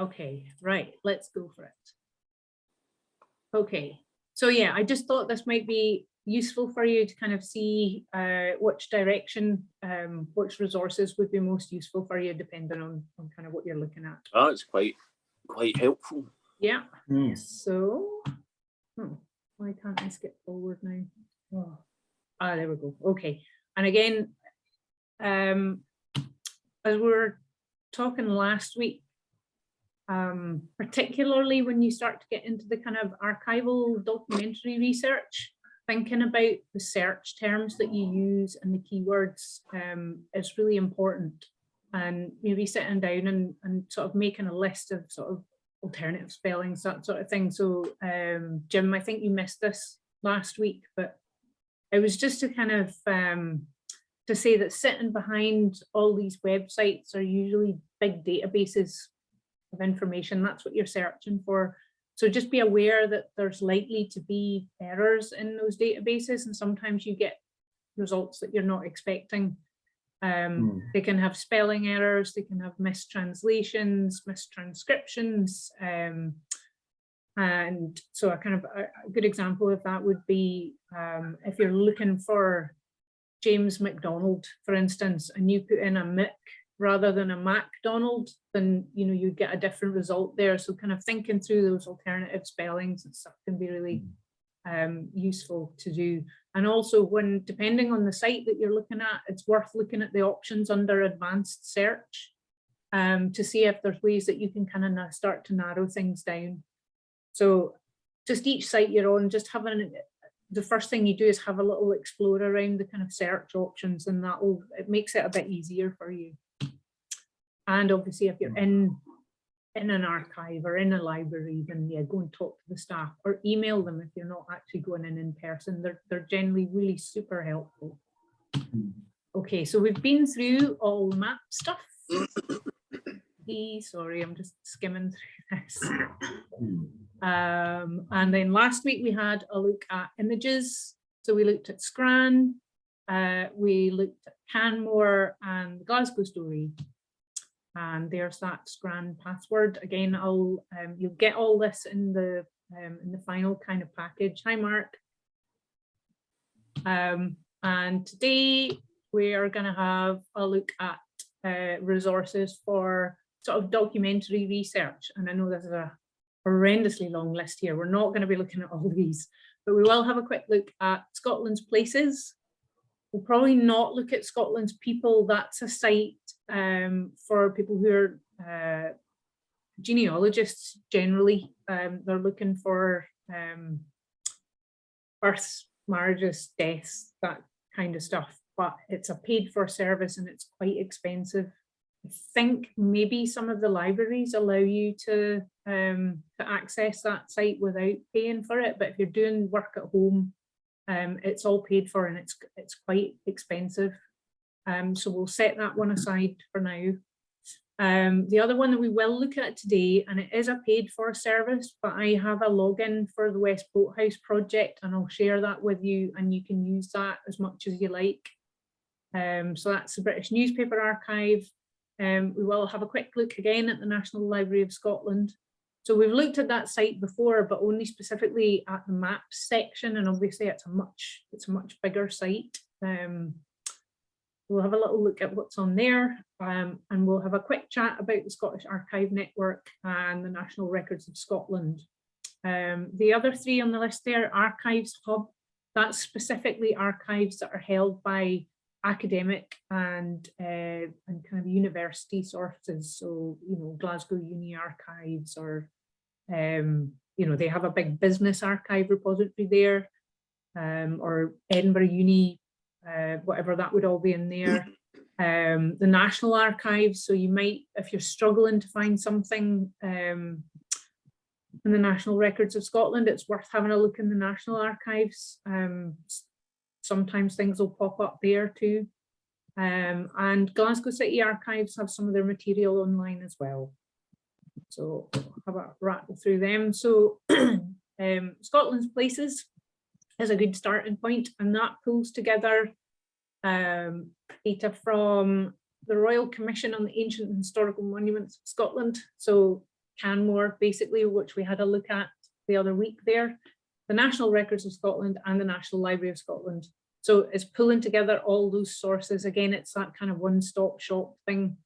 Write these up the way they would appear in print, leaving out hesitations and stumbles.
Okay, right, let's go for it. Okay, so yeah, I just thought this might be useful for you to kind of see which direction, which resources would be most useful for you, depending on kind of what you're looking at. Oh, it's quite helpful. Yeah. So, why can't I skip forward now? Oh. Ah, there we go. Okay. And again, as we were talking last week, particularly when you start to get into the kind of archival documentary research, thinking about the search terms that you use and the keywords is really important. And maybe sitting down and sort of making a list of sort of alternative spellings, that sort of thing. So Jim, I think you missed this last week, but it was just to kind of to say that sitting behind all these websites are usually big databases of information. That's what you're searching for. So just be aware that there's likely to be errors in those databases, and sometimes you get results that you're not expecting. They can have spelling errors, they can have mistranslations, mistranscriptions. And so a kind of a good example of that would be if you're looking for James McDonald, for instance, and you put in a Mick rather than a MacDonald, then you'd get a different result there. So kind of thinking through those alternative spellings and stuff can be really useful to do. And also, when depending on the site that you're looking at, it's worth looking at the options under advanced search to see if there's ways that you can kind of start to narrow things down. So just each site you're on, just having the first thing you do is have a little explore around the kind of search options, and it makes it a bit easier for you. And obviously, if you're in an archive or in a library, then yeah, go and talk to the staff or email them if you're not actually going in person. They're generally really super helpful. Okay, so we've been through all the map stuff. Sorry, I'm just skimming through this. And then last week we had a look at images. So we looked at Scran, we looked at Canmore and the Glasgow story. And there's that Scran password. Again, you'll get all this in the final kind of package. Hi, Mark. And today we are going to have a look at resources for sort of documentary research. And I know this is a horrendously long list here. We're not going to be looking at all these, but we will have a quick look at Scotland's places. We'll probably not look at Scotland's people. That's a site for people who are genealogists generally. They're looking for births, marriages, deaths, that kind of stuff. But it's a paid for service and it's quite expensive. I think maybe some of the libraries allow you to access that site without paying for it. But if you're doing work at home, it's all paid for and it's quite expensive. So we'll set that one aside for now. The other one that we will look at today, and it is a paid for service, but I have a login for the West Boathouse project and I'll share that with you and you can use that as much as you like. So that's the British Newspaper Archive. We will have a quick look again at the National Library of Scotland. So we've looked at that site before, but only specifically at the maps section, and obviously it's a much bigger site. We'll have a little look at what's on there, and we'll have a quick chat about the Scottish Archive Network and the National Records of Scotland. The other three on the list there, Archives Hub, that's specifically archives that are held by academic and kind of university sources. So, Glasgow Uni Archives, or, they have a big business archive repository there, or Edinburgh Uni, whatever that would all be in there. The National Archives, so you might, if you're struggling to find something in the National Records of Scotland, it's worth having a look in the National Archives. Sometimes things will pop up there too. And Glasgow City Archives have some of their material online as well. So I'll have a rattle through them. So Scotland's Places is a good starting point, and that pulls together data from the Royal Commission on the Ancient and Historical Monuments of Scotland. So Canmore, basically, which we had a look at the other week there, the National Records of Scotland and the National Library of Scotland. So it's pulling together all those sources. Again, it's that kind of one-stop shop thing.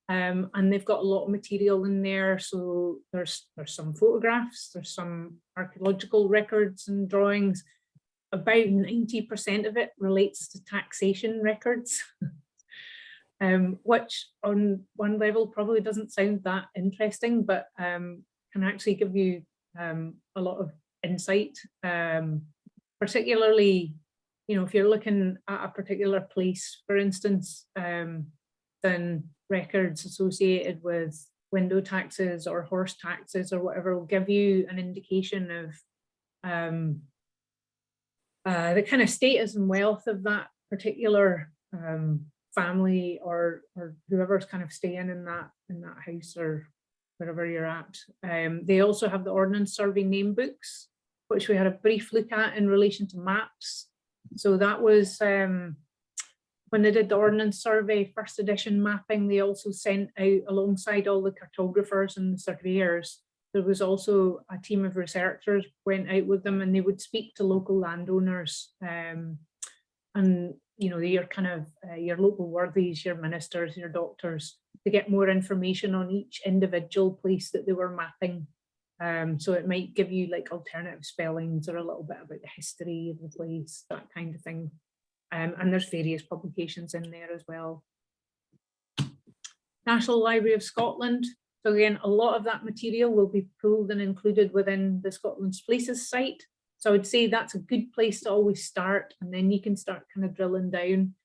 And they've got a lot of material in there. So there's some photographs, there's some archaeological records and drawings. About 90% of it relates to taxation records, which on one level probably doesn't sound that interesting, but can actually give you a lot of insight, particularly, you know, if you're looking at a particular place, for instance, then records associated with window taxes or horse taxes or whatever will give you an indication of the kind of status and wealth of that particular family or whoever's kind of staying in that house or wherever you're at. They also have the Ordnance Survey name books, which we had a brief look at in relation to maps. So that was when they did the Ordnance Survey first edition mapping, they also sent out, alongside all the cartographers and the surveyors, there was also a team of researchers went out with them, and they would speak to local landowners, and you know, your kind of your local worthies, your ministers, your doctors, to get more information on each individual place that they were mapping. So it might give you like alternative spellings or a little bit about the history of the place, that kind of thing. And there's various publications in there as well. National Library of Scotland. So again, a lot of that material will be pulled and included within the Scotland's Places site. So I would say that's a good place to always start, and then you can start kind of drilling down.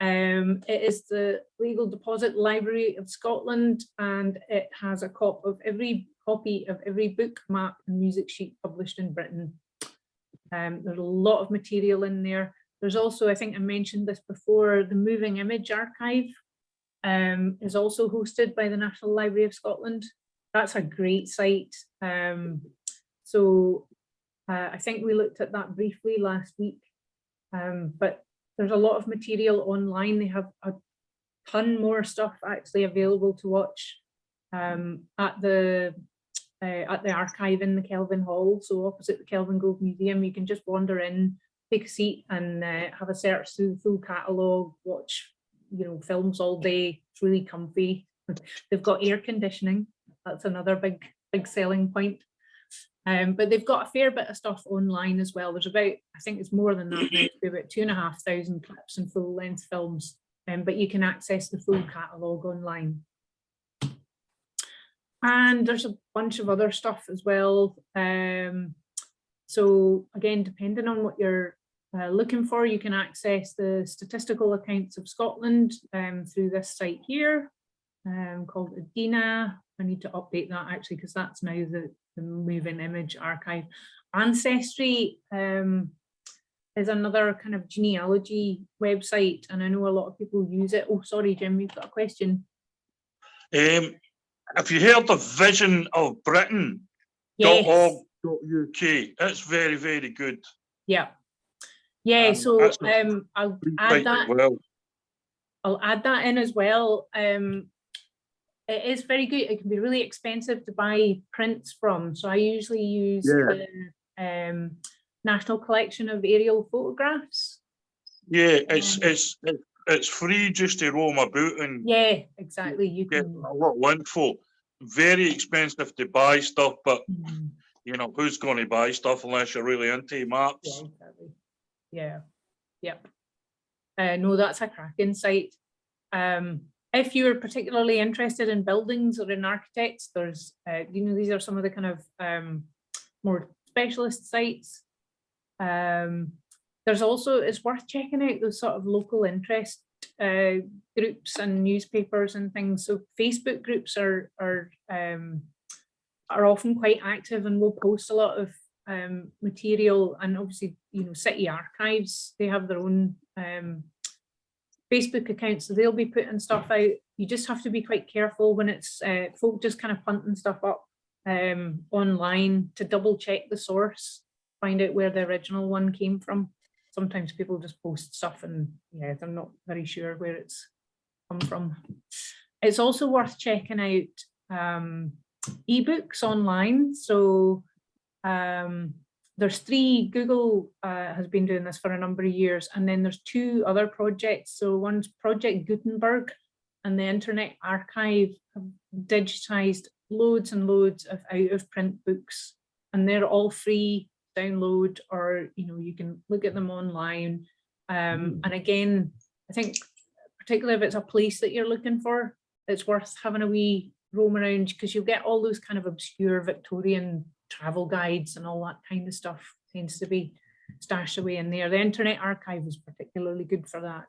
It is the Legal Deposit Library of Scotland, and it has a copy of every book, map and music sheet published in Britain. There's a lot of material in there. There's also, I think I mentioned this before, the Moving Image Archive is also hosted by the National Library of Scotland. That's a great site. I think we looked at that briefly last week, but there's a lot of material online. They have a ton more stuff actually available to watch at the archive in the Kelvin Hall. So opposite the Kelvin Grove Museum, you can just wander in, take a seat and have a search through the full catalogue, watch, you know, films all day. It's really comfy. They've got air conditioning. That's another big selling point. But they've got a fair bit of stuff online as well. There's about, I think it's more than that now, about 2,500 clips and full length films, but you can access the full catalogue online. And there's a bunch of other stuff as well. So again, depending on what you're looking for, you can access the statistical accounts of Scotland through this site here called Adina. I need to update that actually, because that's now the Moving Image Archive. Ancestry is another kind of genealogy website, and I know a lot of people use it. Oh, sorry, Jim, you've got a question. If you heard of Vision of Britain, yes. .org.uk, it's very, very good. Yeah. Yeah, so I'll add that. Well. I'll add that in as well. It is very good. It can be really expensive to buy prints from. So I usually use the National Collection of Aerial Photographs. Yeah, it's free just to roam about and exactly. You get can a lot of info. Very expensive to buy stuff, but you know, who's going to buy stuff unless you're really into maps? Yeah, exactly. Yeah. Yep. No, that's a cracking site. If you're particularly interested in buildings or in architects, there's, you know, these are some of the kind of more specialist sites. There's also, it's worth checking out those sort of local interest groups and newspapers and things. So Facebook groups are often quite active and will post a lot of material, and obviously, you know, city archives, they have their own Facebook account, so they'll be putting stuff out. You just have to be quite careful when it's folk just kind of punting stuff up online to double check the source, find out where the original one came from. Sometimes people just post stuff and yeah, they're not very sure where it's come from. It's also worth checking out ebooks online. So there's 3, Google has been doing this for a number of years, and then there's 2 other projects. So one's Project Gutenberg and the Internet Archive have digitized loads and loads of out of print books, and they're all free download, or you can look at them online. And again, I think particularly if it's a place that you're looking for, it's worth having a wee roam around, because you'll get all those kind of obscure Victorian travel guides and all that kind of stuff tends to be stashed away in there. The Internet Archive is particularly good for that.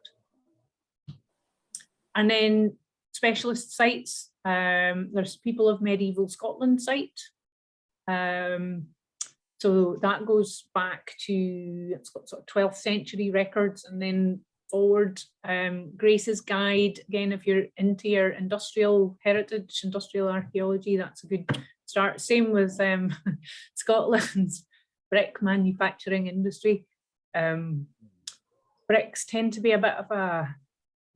And then specialist sites, there's People of Medieval Scotland site. So that goes back to, it's got sort of 12th century records, and then forward. Grace's Guide, again, if you're into your industrial heritage, industrial archaeology, that's a good start. Same with Scotland's brick manufacturing industry. Bricks tend to be a bit of a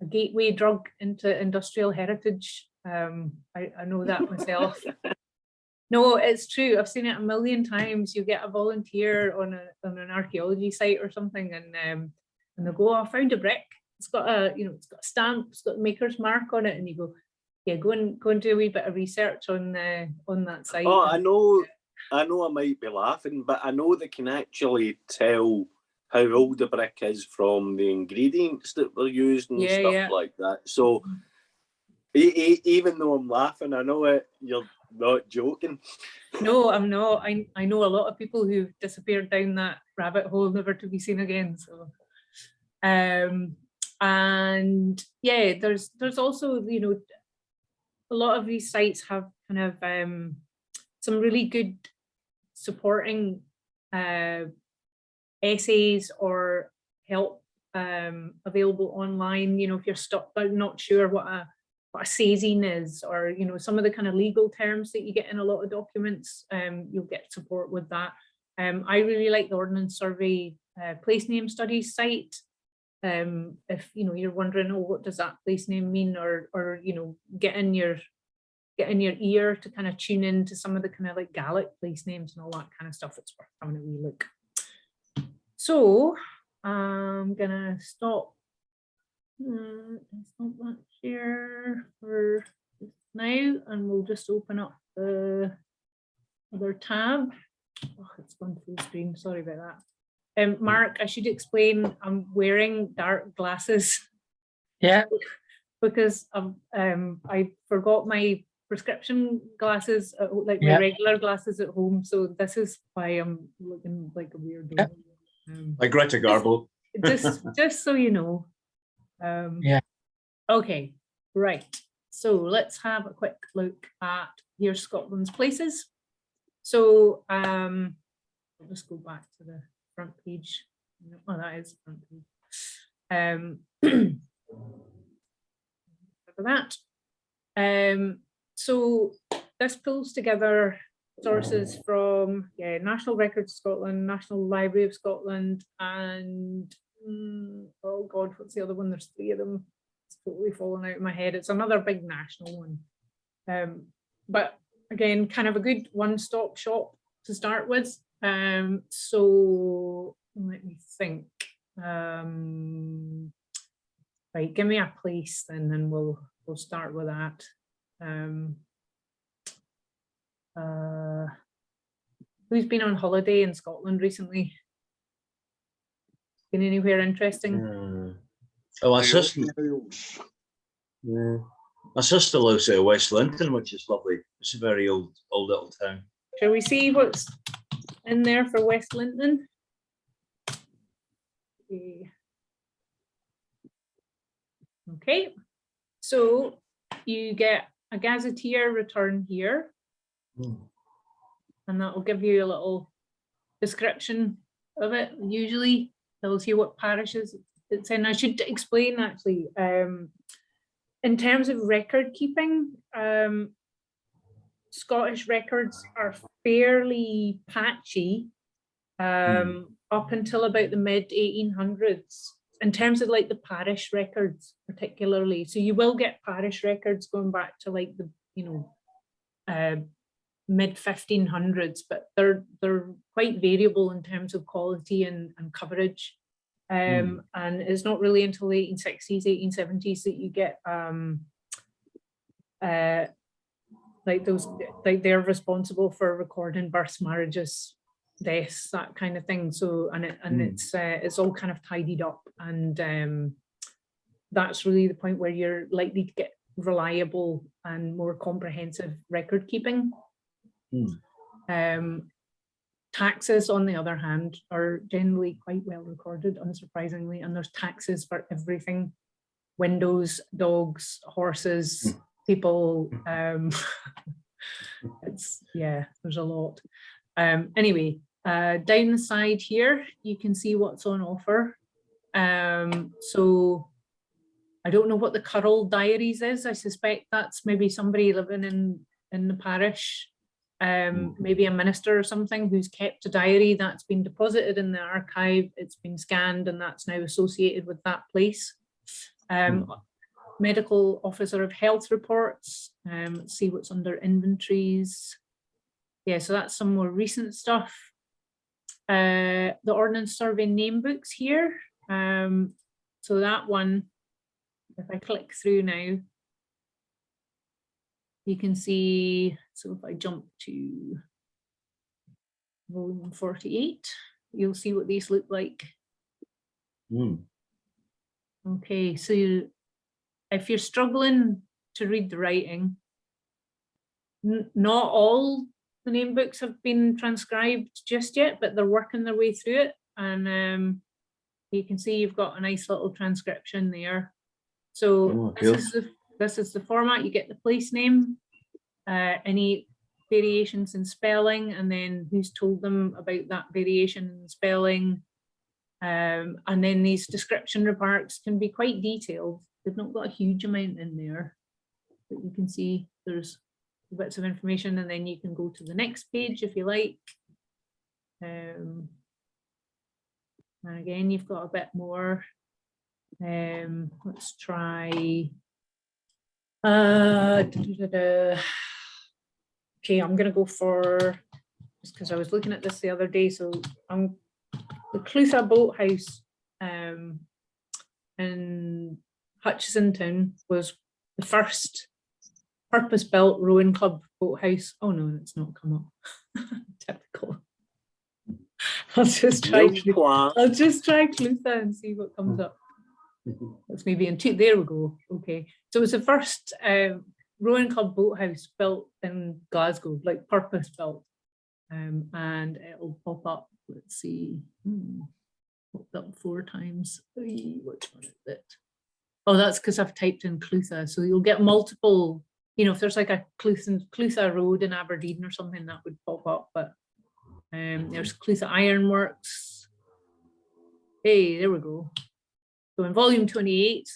gateway drug into industrial heritage. I know that myself. No, it's true. I've seen it a million times. You get a volunteer on an archaeology site or something, and they'll go, "Oh, I found a brick. It's got a, it's got a stamp. It's got the maker's mark on it," and you go, "Yeah, go and do a wee bit of research on that site." Oh, I know I might be laughing, but I know they can actually tell how old the brick is from the ingredients that were used and stuff like that. So even though I'm laughing, I know it. You're not joking. No, I'm not. I know a lot of people who've disappeared down that rabbit hole, never to be seen again. So, and yeah, there's also a lot of these sites have kind of some really good supporting essays or help available online. If you're stuck, not sure what a sazine is, or some of the kind of legal terms that you get in a lot of documents, you'll get support with that. I really like the Ordnance Survey place name studies site. If you're wondering, oh, what does that place name mean, or get in your ear to kind of tune into some of the kind of like Gaelic place names and all that kind of stuff, it's worth having a wee look. So I'm gonna stop. Stop that share for now, and we'll just open up the other tab. Oh, it's gone full screen. Sorry about that. Mark, I should explain, I'm wearing dark glasses. Yeah. Because I forgot my prescription glasses, like my regular glasses at home. So this is why I'm looking like a weirdo. Like Greta Garbo. Just so you know. Okay, right. So let's have a quick look at here's Scotland's places. So I'll just go back to the front page. Oh, that is the front page. For that. So this pulls together sources from National Records Scotland, National Library of Scotland, and oh god, what's the other one? There's 3 of them. It's totally fallen out of my head. It's another big national one. But again, kind of a good one-stop shop to start with. So let me think. Right, give me a place then, and we'll start with that. Who's been on holiday in Scotland recently? Been anywhere interesting? Oh, my sister. My sister lives at West Linton, which is lovely. It's a very old little town. Shall we see what's in there for West Linton? Okay, so you get a gazetteer return here, and that will give you a little description of it. Usually tells you what parishes it's in. I should explain actually, in terms of record keeping, Scottish records are fairly patchy up until about the mid 1800s, in terms of like the parish records particularly. So you will get parish records going back to like the mid 1500s, but they're quite variable in terms of quality and coverage. And it's not really until the 1860s, 1870s that you get like those, like they're responsible for recording births, marriages, deaths, that kind of thing. So it's all kind of tidied up, and that's really the point where you're likely to get reliable and more comprehensive record keeping. Taxes, on the other hand, are generally quite well recorded, unsurprisingly, and there's taxes for everything: windows, dogs, horses, people. It's, yeah, there's a lot. Anyway, down the side here you can see what's on offer. So I don't know what the Currall Diaries is. I suspect that's maybe somebody living in the parish, maybe a minister or something, who's kept a diary that's been deposited in the archive. It's been scanned, and that's now associated with that place. Medical officer of health reports. Let's see what's under inventories. Yeah, so that's some more recent stuff. The Ordnance Survey name books here. So that one, if I click through now, you can see, so if I jump to volume 48, you'll see what these look like. Okay, so if you're struggling to read the writing, not all the name books have been transcribed just yet, but they're working their way through it. And you can see you've got a nice little transcription there. So this is the format. You get the place name, any variations in spelling, and then who's told them about that variation in spelling. And then these description remarks can be quite detailed. They've not got a huge amount in there, but you can see there's bits of information, and then you can go to the next page if you like. And again, you've got a bit more. Let's try. Okay, I'm going to go for, just because I was looking at this the other day, so the Clutha Boathouse in Hutchisontown was the first purpose-built rowing club boathouse. Oh no, it's not come up. Typical. I'll just try Clutha and see what comes up. That's maybe in two. There we go. Okay, so it was the first rowing club boathouse built in Glasgow, like purpose-built, and it'll pop up. Let's see. Popped up 4 times. Which one is it? Oh, that's because I've typed in Clutha. So you'll get multiple, you know, if there's like a Clutha Road in Aberdeen or something, that would pop up. But there's Clutha Ironworks. Hey, there we go. So in volume 28,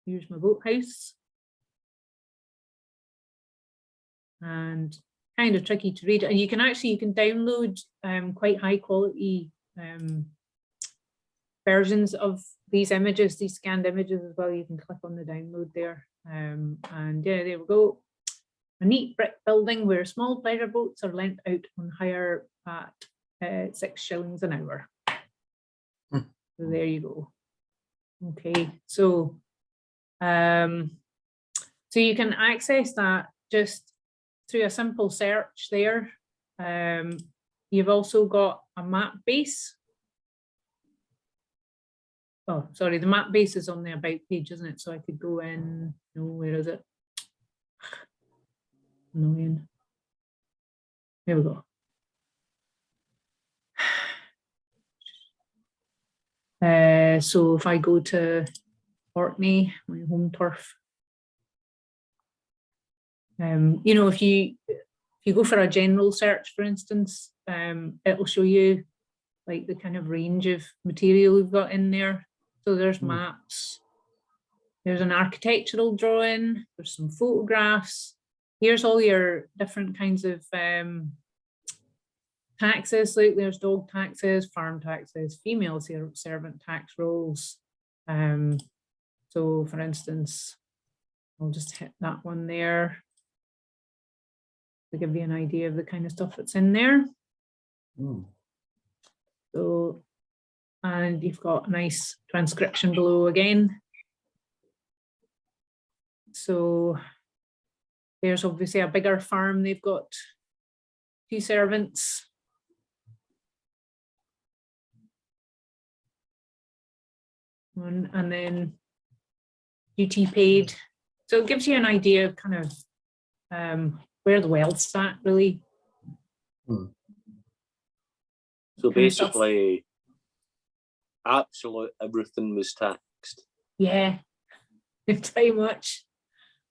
here's my boathouse. And kind of tricky to read. And you can download quite high quality versions of these images, these scanned images as well. You can click on the download there. And yeah, there we go. A neat brick building where small pleasure boats are lent out on hire at 6 shillings an hour. So there you go. Okay, so so you can access that just through a simple search there. You've also got a map base. Oh, sorry, the map base is on the about page, isn't it? So I could go in, no, where is it? Annoying. There we go. So if I go to Orkney, my home turf, you know, if you go for a general search, for instance, it'll show you like the kind of range of material we've got in there. So there's maps, there's an architectural drawing, there's some photographs. Here's all your different kinds of taxes, like there's dog taxes, farm taxes, female servant tax rolls. So for instance, I'll just hit that one there to give you an idea of the kind of stuff that's in there. So, and you've got a nice transcription below again. So there's obviously a bigger farm. They've got 2 servants. And then duty paid. So it gives you an idea of kind of where the wealth's at, really. So basically, absolute everything was taxed. Yeah, pretty much.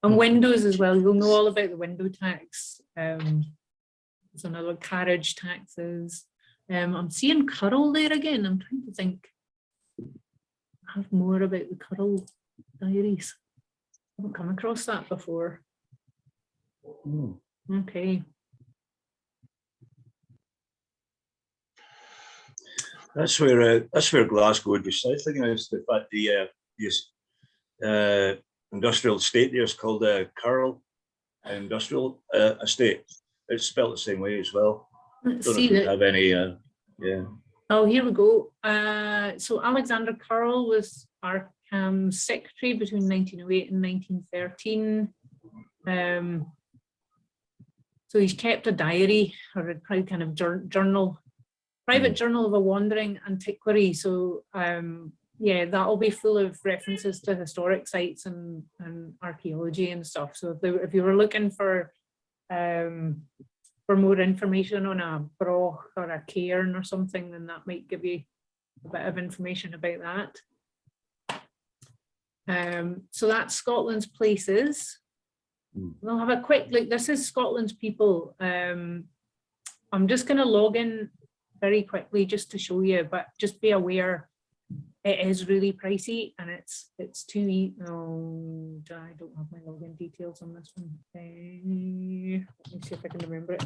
And windows as well. You'll know all about the window tax. There's another one, carriage taxes. I'm seeing Curl there again. I'm trying to think. I have more about the Curl diaries. I haven't come across that before. Okay. That's where Glasgow would be recycling is. The fact the industrial estate there is called Curl Industrial Estate. It's spelled the same way as well. Let's Don't know see if you that. have any. Yeah. Oh, here we go. So Alexander Curl was Arkham secretary between 1908 and 1913. So he's kept a diary or a kind of journal, private journal of a wandering antiquary. So yeah, that'll be full of references to historic sites and archaeology and stuff. So if you were looking for more information on a broch or a cairn or something, then that might give you a bit of information about that. So that's Scotland's places. We'll have a quick look. This is Scotland's people. I'm just going to log in very quickly just to show you, but just be aware it is really pricey and it's too easy. Oh, I don't have my login details on this one. Let me see if I can remember it.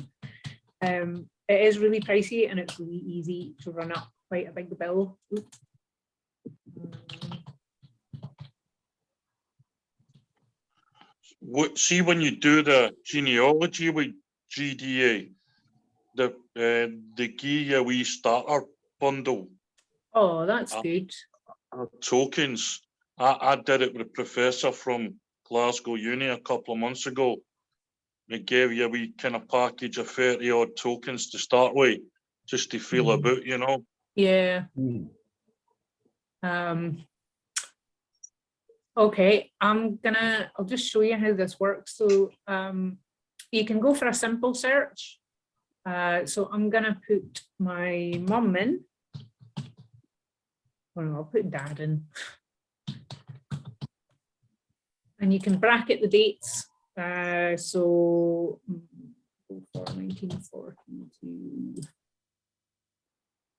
It is really pricey and it's really easy to run up quite a big bill. See, when you do the genealogy with GDA, they give you a wee starter bundle. Oh, that's good. Tokens. I did it with a professor from Glasgow Uni a couple of months ago. They gave you a wee kind of package of 30 odd tokens to start with, just to feel about, you know. Yeah. Okay, I'll just show you how this works. So you can go for a simple search. So I'm gonna put my mum in. Well, I'll put dad in. And you can bracket the dates. So for 1942.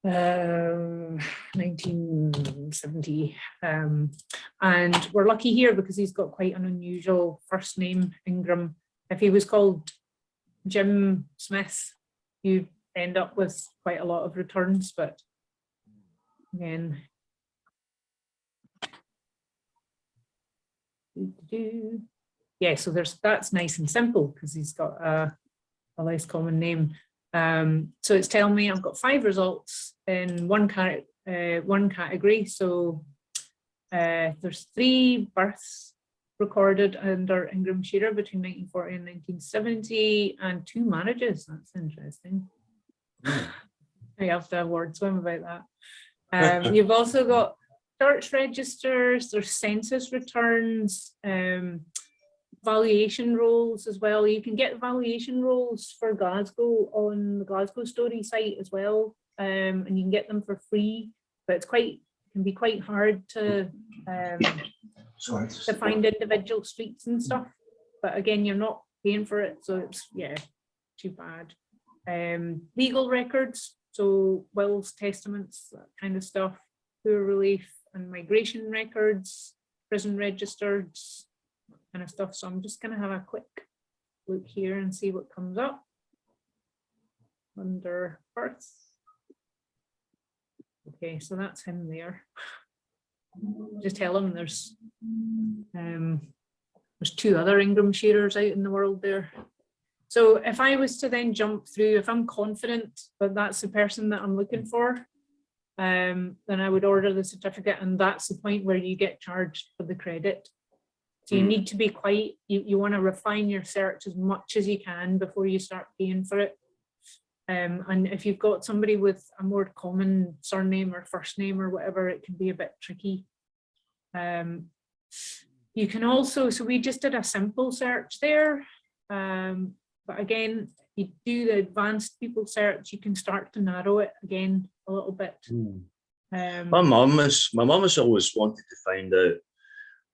1970, and we're lucky here because he's got quite an unusual first name, Ingram. If he was called Jim Smith, you'd end up with quite a lot of returns, but again, yeah, so that's nice and simple because he's got a less common name. So it's telling me I've got 5 results in one category. So there's 3 births recorded under Ingram Shearer between 1940 and 1970 and 2 marriages. That's interesting. I have to award swim about that. You've also got church registers, there's census returns, valuation rolls as well. You can get valuation rolls for Glasgow on the Glasgow Story site as well, and you can get them for free, but it can be quite hard to find individual streets and stuff. But again, you're not paying for it, so it's too bad. Legal records, so wills, testaments, that kind of stuff, poor relief and migration records, prison registers, kind of stuff. So I'm just going to have a quick look here and see what comes up under births. Okay, so that's him there. Just tell him there's There's 2 other Ingram shearers out in the world there. So if I was to then jump through, if I'm confident that that's the person that I'm looking for, then I would order the certificate, and that's the point where you get charged for the credit. So you need to be quite, you want to refine your search as much as you can before you start paying for it. And if you've got somebody with a more common surname or first name or whatever, it can be a bit tricky. You can also, so we just did a simple search there. But again, you do the advanced people search, you can start to narrow it again a little bit. My mum has always wanted to find out.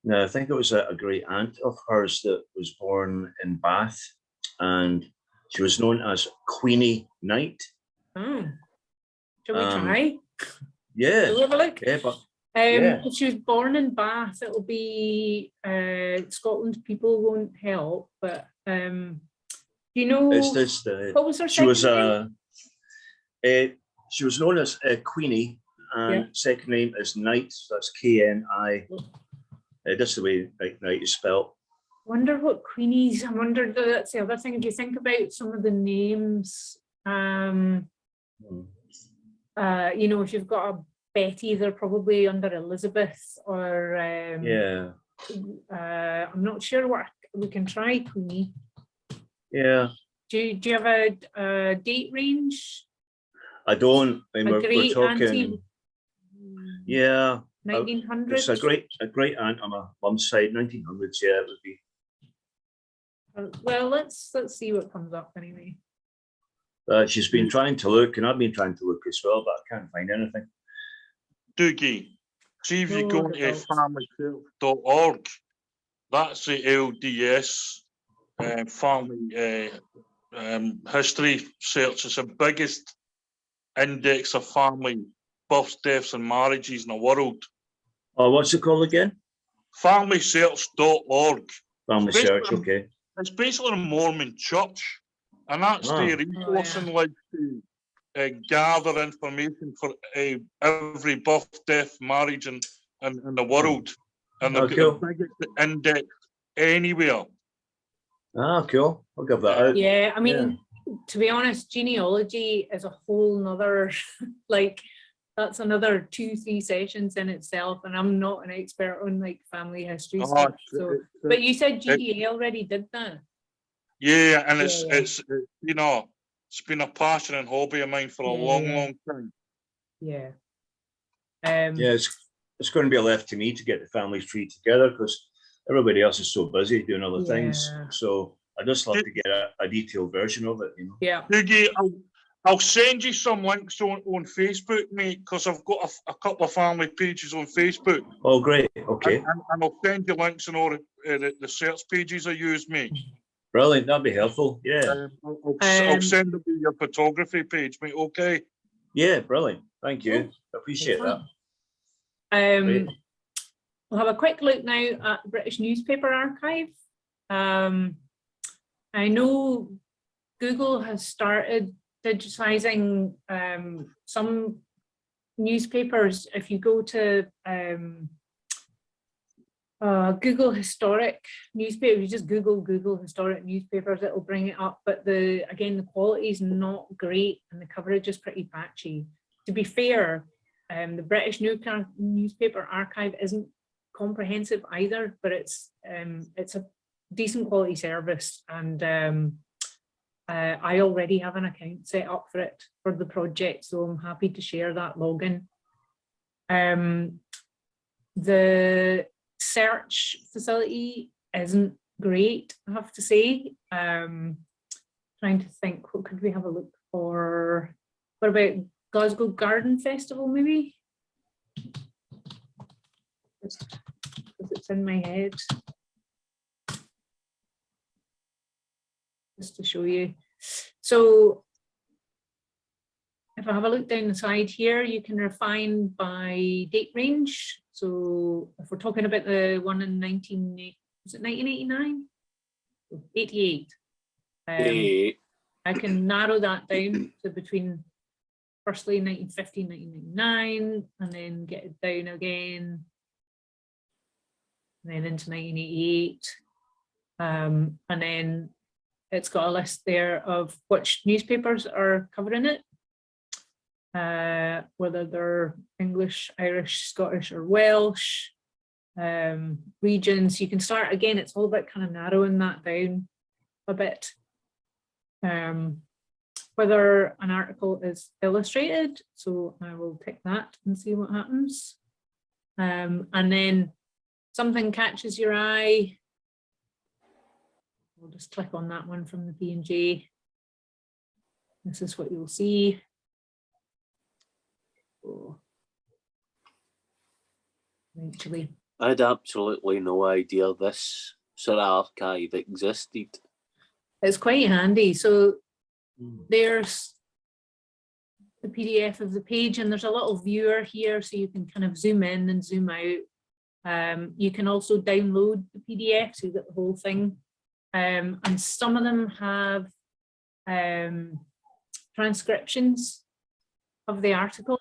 Now, I think it was a great aunt of hers that was born in Bath, and she was known as Queenie Knight. Oh, shall we try? Yeah. We'll have a look. Yeah, but if she was born in Bath, it'll be Scotland people won't help, but you know, what was her second name? She was known as Queenie, and second name is Knight. So that's K-N-I. That's the way Knight is spelled. Wonder what Queenies. I wonder. That's the other thing. If you think about some of the names, you know, if you've got a Betty, they're probably under Elizabeth, or I'm not sure what we can try. Queenie. Yeah. Do you have a date range? I don't. I mean, we're talking. Auntie, yeah. 1900s. It's a great aunt on my mum's side. 1900s. Yeah, it would be. Well, let's see what comes up anyway. She's been trying to look, and I've been trying to look as well, but I can't find anything. Doogie, see if you go to familyself.org. That's the LDS family history search. It's the biggest index of family births, deaths, and marriages in the world. Oh, what's it called again? Familysearch.org. Family search, okay. It's basically a Mormon church, and that's the resource in life to gather information for every birth, death, marriage in the world. And they've got the biggest index anywhere. Ah, cool. I'll give that out. Yeah, I mean, to be honest, genealogy is a whole nother, like, that's another 2-3 sessions in itself, and I'm not an expert on like family history stuff. So, but you said GDA already did that. Yeah, and it's you know, it's been a passion and hobby of mine for a long time. Yeah. It's going to be left to me to get the family tree together because everybody else is so busy doing other things. So I just love to get a detailed version of it, you know. Yeah. Doogie, I'll send you some links on Facebook, mate, because I've got a couple of family pages on Facebook. Oh, great. Okay. And I'll send you links on all the search pages I use, mate. Brilliant. That'd be helpful. Yeah. I'll send them to your photography page, mate. Okay. Yeah, brilliant. Thank you. Appreciate that. We'll have a quick look now at the British Newspaper Archive. I know Google has started digitizing some newspapers. If you go to Google historic newspaper, you just Google historic newspapers, it'll bring it up. But again, the quality is not great and the coverage is pretty patchy. To be fair, the British Newspaper Archive isn't comprehensive either, but it's a decent quality service, and I already have an account set up for it for the project, so I'm happy to share that login. The search facility isn't great, I have to say. Trying to think, what could we have a look for? What about Glasgow Garden Festival, maybe? Because it's in my head. Just to show you. So if I have a look down the side here, you can refine by date range. So if we're talking about the one in 1989? 88. I can narrow that down to between firstly 1950 and 1999, and then get it down again, and then into 1988. And then it's got a list there of which newspapers are covering it, whether they're English, Irish, Scottish or Welsh, regions. You can start, again, it's all about kind of narrowing that down a bit. Whether an article is illustrated, so I will tick that and see what happens. And then something catches your eye. We'll just click on that one from the P&J. This is what you'll see. Oh. Actually, I had absolutely no idea this sort of archive existed. it's quite handy. So there's the PDF of the page, and there's a little viewer here, so you can kind of zoom in and zoom out. You can also download the PDF, so you get the whole thing. And some of them have transcriptions of the article,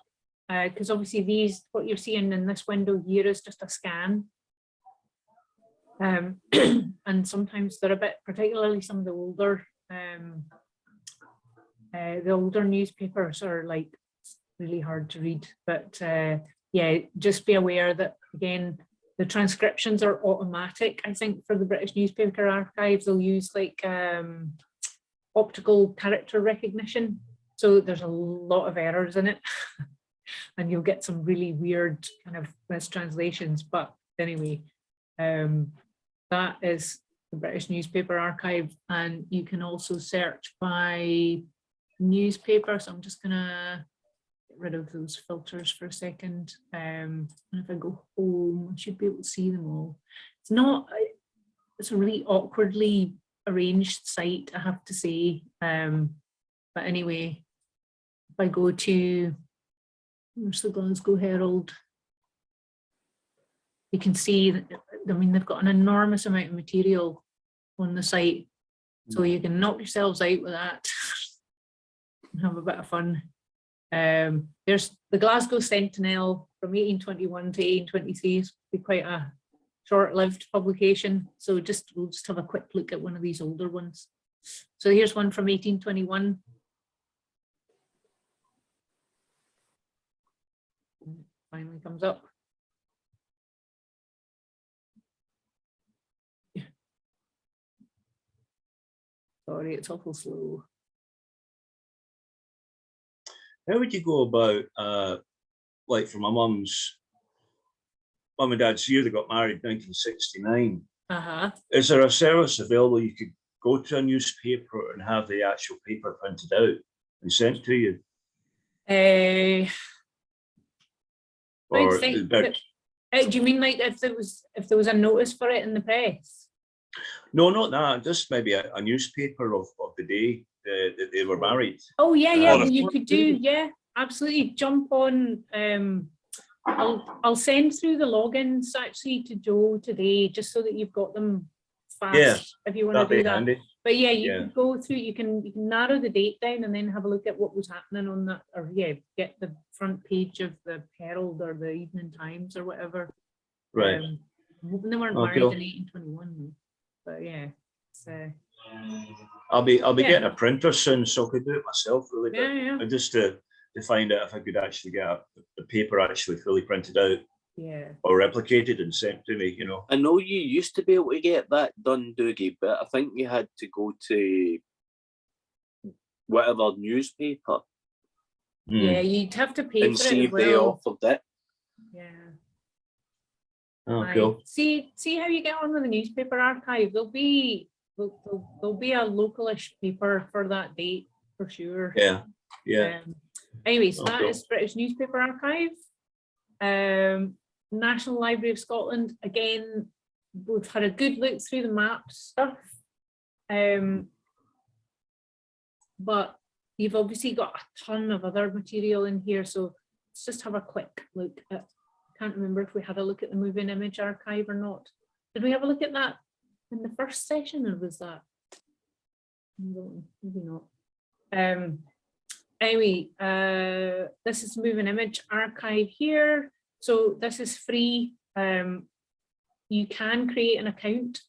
because obviously these, what you're seeing in this window here is just a scan. And sometimes they're a bit, particularly some of the older newspapers are like really hard to read, but yeah, just be aware that, again, the transcriptions are automatic. I think for the British Newspaper Archives, they'll use like optical character recognition. So there's a lot of errors in it and you'll get some really weird kind of mistranslations. But anyway, that is the British Newspaper Archive, and you can also search by newspaper. So I'm just gonna get rid of those filters for a second. And if I go home, I should be able to see them all. It's a really awkwardly arranged site, I have to say. But anyway, if I go to, where's the Glasgow Herald? You can see that, I mean, they've got an enormous amount of material on the site. So you can knock yourselves out with that and have a bit of fun. There's the Glasgow Sentinel from 1821 to 1823. It's quite a short-lived publication. So we'll just have a quick look at one of these older ones. So here's one from 1821. Finally comes up. Sorry, it's awful slow. How would you go about, like for my mum and dad's year, they got married in 1969. Is there a service available you could go to a newspaper and have the actual paper printed out and sent to you? Or do you mean like if there was a notice for it in the press? No, not that. Just maybe a newspaper of the day that they were married. Oh yeah, well, you could do, yeah, absolutely. Jump on. I'll send through the logins actually to Joe today, just so that you've got them fast if you want to do that. Handy. But yeah, you can go through. You can narrow the date down and then have a look at what was happening on that, or get the front page of the Herald or the Evening Times or whatever. Right. I'm hoping they weren't married in 1821. But yeah, so I'll be getting a printer soon, so I could do it myself really. Yeah. Just to find out if I could actually get the paper actually fully printed out. Yeah. Or replicated and sent to me, you know. I know you used to be able to get that done, Doogie, but I think you had to go to whatever newspaper. Yeah, you'd have to pay and for see it if they offered it. Yeah. Oh, cool. See how you get on with the newspaper archive. There'll be a localish paper for that date for sure. Yeah. Anyway, so that is British Newspaper Archive. National Library of Scotland. Again, we've had a good look through the map stuff. But you've obviously got a ton of other material in here. So let's just have a quick look at, I can't remember if we had a look at the Moving Image Archive or not. Did we have a look at that in the first session, or was that? Maybe not. Anyway, this is Moving Image Archive here. So this is free. You can create an account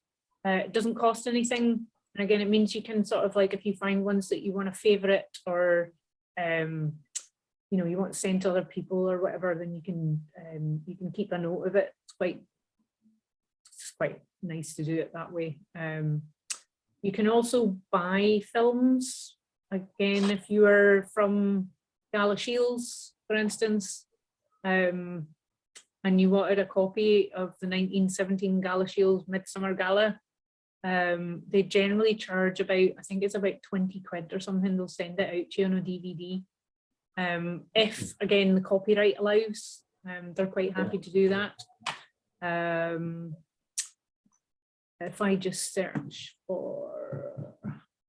It doesn't cost anything. And again, it means you can sort of like, if you find ones that you want to favorite, or you know, you want to send to other people or whatever, then you can keep a note of it. It's quite nice to do it that way. You can also buy films. Again, if you are from Galashiels, for instance, and you wanted a copy of the 1917 Galashiels Midsummer Gala, they generally charge about, I think it's about 20 quid or something. They'll send it out to you on a DVD. If, again, the copyright allows, they're quite happy to do that. If I just search for,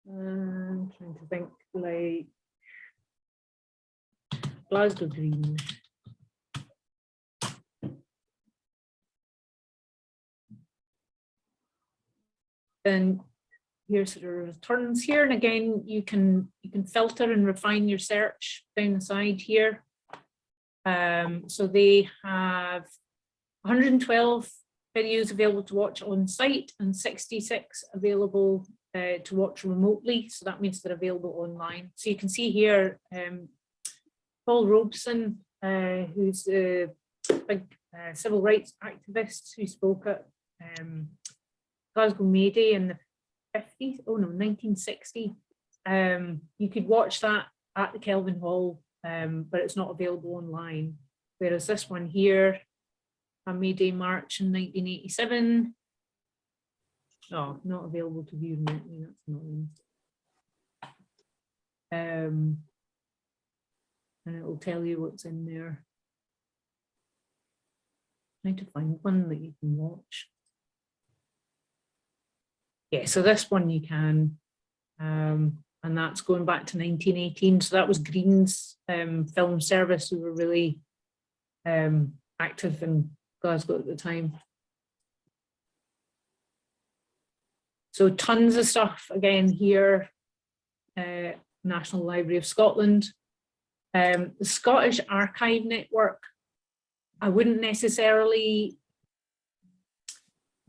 I'm trying to think, like Glasgow Green. Then here's the returns here, and again you can filter and refine your search down the side here. So they have 112 videos available to watch on site and 66 available to watch remotely. So that means they're available online. So you can see here Paul Robeson, who's a big civil rights activist who spoke at Glasgow May Day in the 50s, 1960. You could watch that at the Kelvin Hall, but it's not available online. Whereas this one here, a May Day March in 1987, oh, not available to view remotely, that's annoying. And it will tell you what's in there. I need to find one that you can watch. Yeah, so this one you can, and that's going back to 1918. So that was Green's film service, who were really active in Glasgow at the time. So tons of stuff again here, National Library of Scotland. The Scottish Archive Network, I wouldn't necessarily,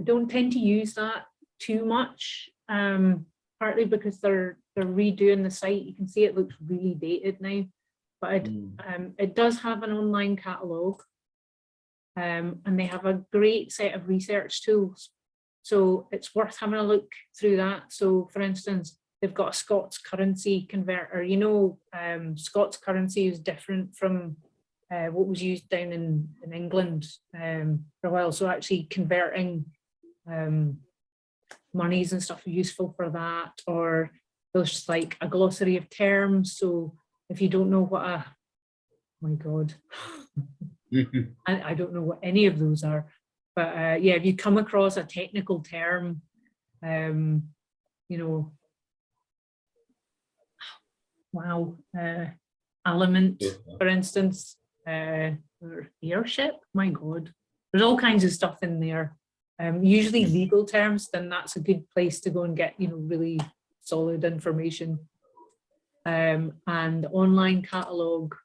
I don't tend to use that too much, partly because they're redoing the site. You can see it looks really dated now, but it does have an online catalogue, and they have a great set of research tools. So it's worth having a look through that. So for instance, they've got a Scots currency converter. You know, Scots currency is different from what was used down in England for a while. So actually converting monies and stuff are useful for that. Or there's like a glossary of terms. So if you don't know what oh my God, I don't know what any of those are. But yeah, if you come across a technical term, you know, wow, element, for instance, or airship, my God, there's all kinds of stuff in there. Usually legal terms, then that's a good place to go and get, you know, really solid information. And online catalogue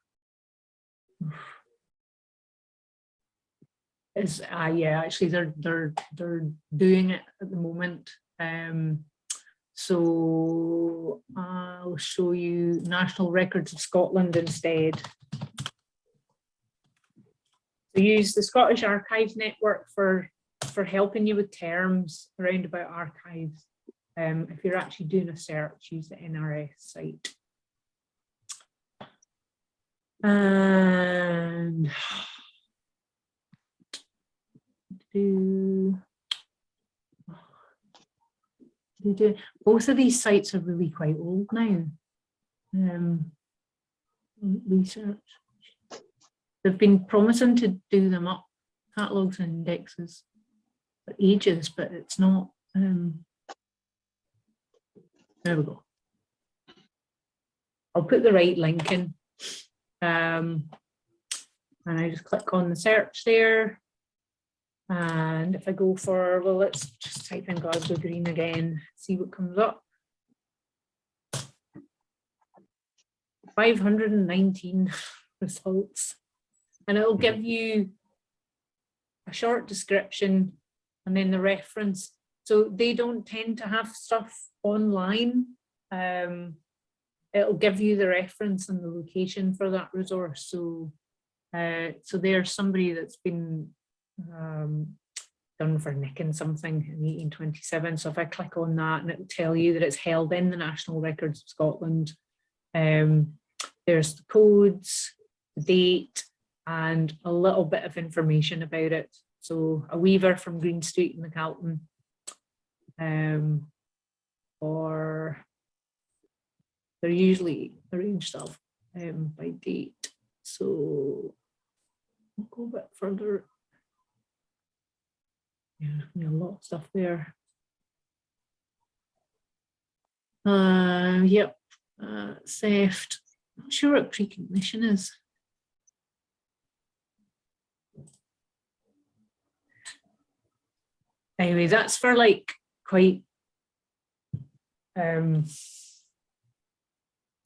is yeah, actually they're doing it at the moment. So I'll show you National Records of Scotland instead. So use the Scottish Archives Network for helping you with terms around about archives. If you're actually doing a search, use the NRS site. And both of these sites are really quite old now. Research. They've been promising to do them up, catalogues and indexes, for ages, but it's not. There we go. I'll put the right link in. And I just click on the search there. And if I go for, well, let's just type in Glasgow Green again, see what comes up. 519 results. And it'll give you a short description and then the reference So they don't tend to have stuff online. It'll give you the reference and the location for that resource. So, so there's somebody that's been done for nicking something in 1827. So if I click on that, and it'll tell you that it's held in the National Records of Scotland. There's the codes, the date, and a little bit of information about it. So a weaver from Green Street in the Calton, or they're usually arranged off by date. So we'll go a bit further. Yeah, a lot of stuff there. Yep, theft. Not sure what precognition is. Anyway, that's for like quite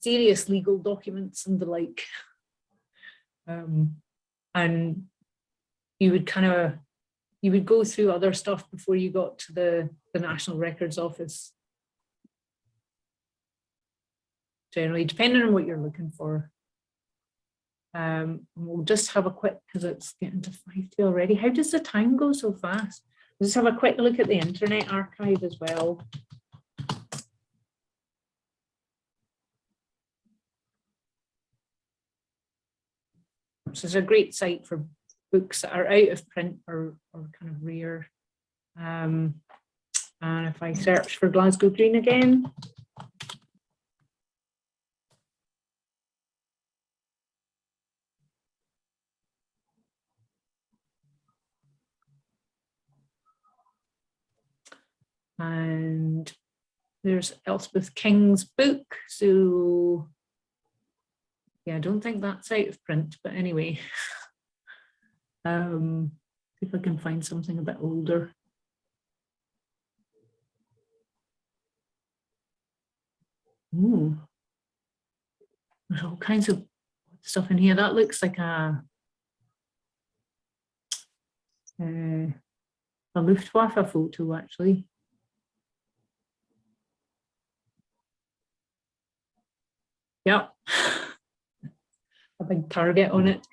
serious legal documents and the like. And you would go through other stuff before you got to the National Records Office. Generally, depending on what you're looking for. We'll just have a quick, because it's getting to 5:02 already. How does the time go so fast? We'll just have a quick look at the Internet Archive as well. This is a great site for books that are out of print or kind of rare. And if I search for Glasgow Green again, and there's Elspeth King's book. So yeah, I don't think that's out of print, but anyway. See if I can find something a bit older. Ooh, there's all kinds of stuff in here. That looks like a Luftwaffe photo, actually. Yep, a big target on it.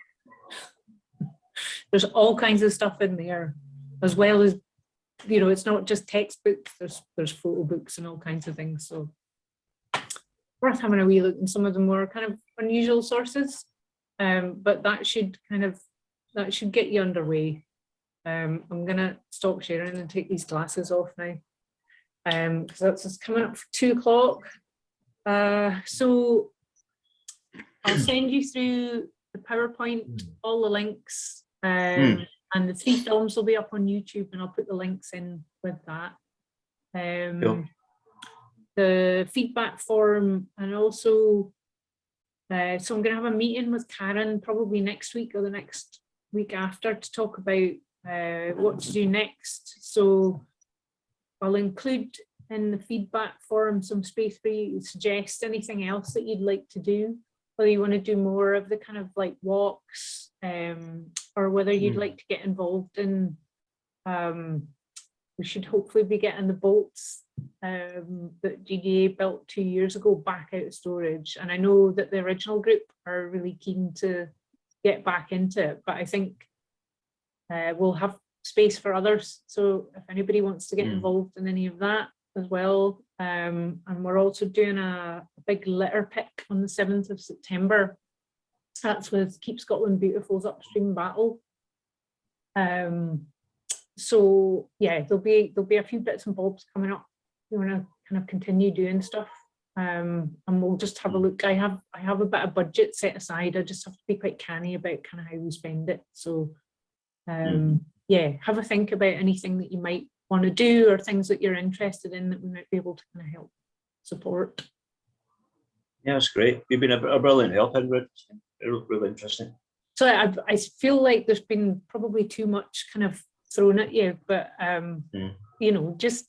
There's all kinds of stuff in there, as well as, you know, it's not just textbooks, there's photo books and all kinds of things. So worth having a wee look in some of the more kind of unusual sources. But that should get you underway. I'm gonna stop sharing and take these glasses off now. Because that's just coming up for 2 o'clock. So I'll send you through the PowerPoint, all the links. And the 3 films will be up on YouTube, and I'll put the links in with that. Cool. The feedback form, and also, so I'm going to have a meeting with Karen probably next week or the next week after to talk about what to do next. So I'll include in the feedback form some space for you to suggest anything else that you'd like to do, whether you want to do more of the kind of like walks, or whether you'd like to get involved in, we should hopefully be getting the boats that GDA built 2 years ago back out of storage. And I know that the original group are really keen to get back into it, but I think we'll have space for others. So if anybody wants to get involved in any of that as well. And we're also doing a big litter pick on the 7th of September. That's with Keep Scotland Beautiful's Upstream Battle. So yeah, there'll be a few bits and bobs coming up. We want to kind of continue doing stuff, and we'll just have a look. I have a bit of budget set aside. I just have to be quite canny about kind of how we spend it. So yeah, have a think about anything that you might want to do or things that you're interested in that we might be able to kind of help support. Yeah, that's great. You've been a brilliant help, Ingrid. Really interesting. So I feel like there's been probably too much kind of thrown at you, but you know, just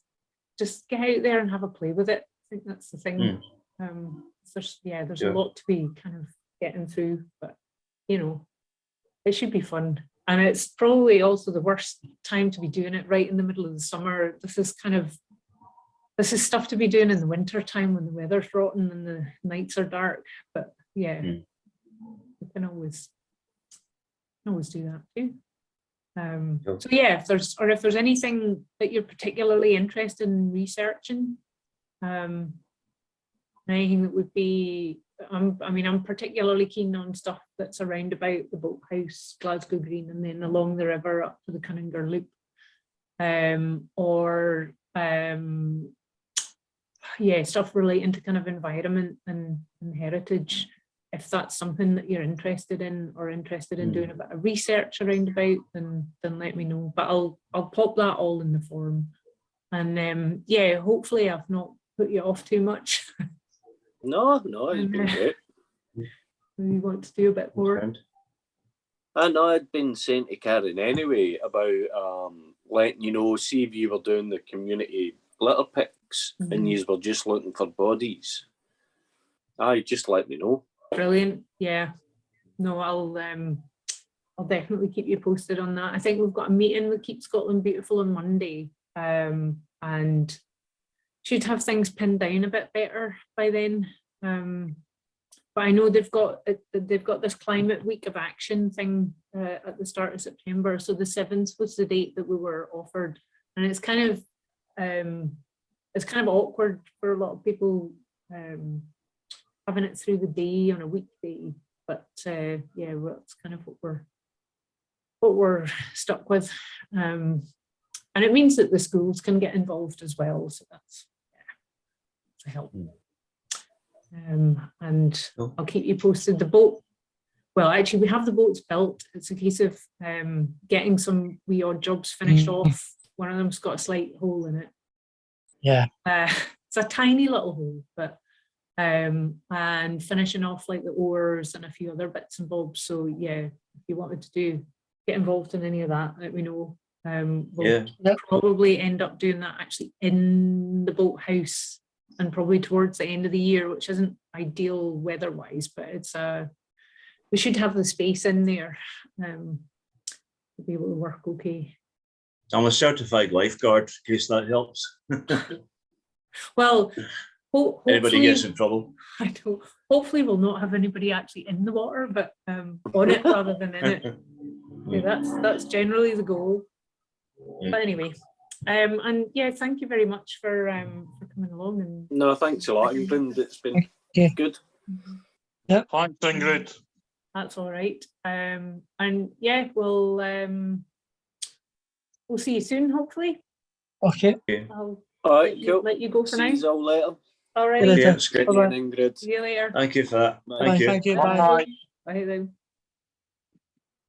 get out there and have a play with it. I think that's the thing. There's a lot to be kind of getting through, but you know, it should be fun. And it's probably also the worst time to be doing it right in the middle of the summer. This is stuff to be doing in the winter time when the weather's rotten and the nights are dark. But yeah, we can always do that too. So yeah, if there's anything that you're particularly interested in researching, anything that would be, I'm particularly keen on stuff that's around about the Boathouse, Glasgow Green, and then along the river up to the Cunninger Loop, stuff relating to kind of environment and heritage. If that's something that you're interested in or interested in doing a bit of research around about, then let me know. But I'll pop that all in the form. And hopefully I've not put you off too much. No, it's been great. We want to do a bit more. I know I'd been saying to Karen anyway about letting you know, see if you were doing the community litter picks and you were just looking for bodies. Just let me know. Brilliant. Yeah. No, I'll definitely keep you posted on that. I think we've got a meeting with Keep Scotland Beautiful on Monday, and should have things pinned down a bit better by then. But I know they've got this Climate Week of Action thing at the start of September. So the 7th was the date that we were offered, and it's kind of awkward for a lot of people having it through the day on a weekday. But that's kind of what we're stuck with, and it means that the schools can get involved as well. So that's a help. And I'll keep you posted. The boat, well, actually we have the boats built. It's a case of getting some wee odd jobs finished off. One of them's got a slight hole in it. Yeah. It's a tiny little hole, but and finishing off like the oars and a few other bits and bobs. So yeah, if you wanted to get involved in any of that, let me know. We'll probably end up doing that actually in the Boathouse, and probably towards the end of the year, which isn't ideal weather-wise, but it's we should have the space in there to be able to work okay. I'm a certified lifeguard, in case that helps. Well, anybody gets in trouble. I don't. Hopefully, we'll not have anybody actually in the water, but on it rather than in it. Yeah, that's generally the goal. But anyway, and yeah, thank you very much for coming along. And no, thanks a lot, England. It's been good. Yeah, thanks, Ingrid. That's all right. And yeah, we'll see you soon, hopefully. Okay. I'll all right, cool. Let you go for now. See you all later. All right. Yeah, it's great. Ingrid. See you later. Thank you for that. Thank you. Bye. Bye then.